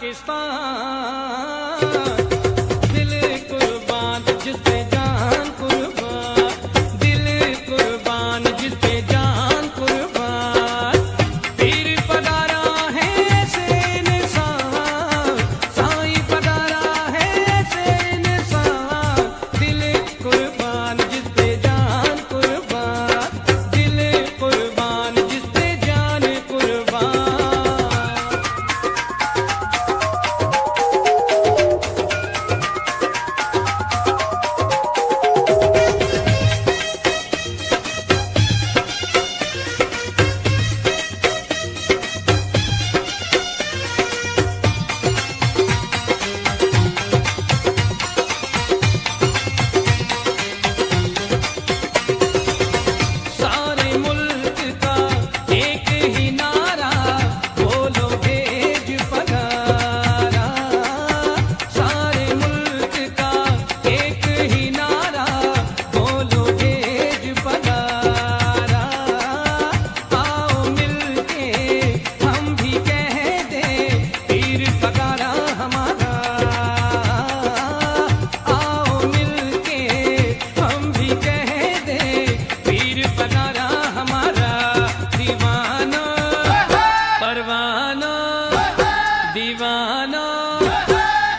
पाकिस्तान, दिल कुर्बान जिस पे जान कुर्बान, दिल कुर्बान जिस पे जान कुर्बान। पीर पधारा है ऐसे इंसान, साईं पधारा है ऐसे इंसान, दिल कुर्बान जिस पे जान कुर्बान, दिल कुर्बान जिस पे जान कुर्बान। सारे मुल्क का एक ही नारा, बोलो भेज पधारा। सारे मुल्क का एक ही नारा, बोलो भेज पधारा। आओ मिलके हम भी कह दे पीर पधारा हमारा। आओ मिलके हम भी कह दे पीर पधारा हमारा। दीवाना परवाना, दीवाना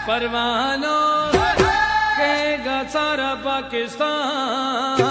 परवाना, कहेगा सारा पाकिस्तान।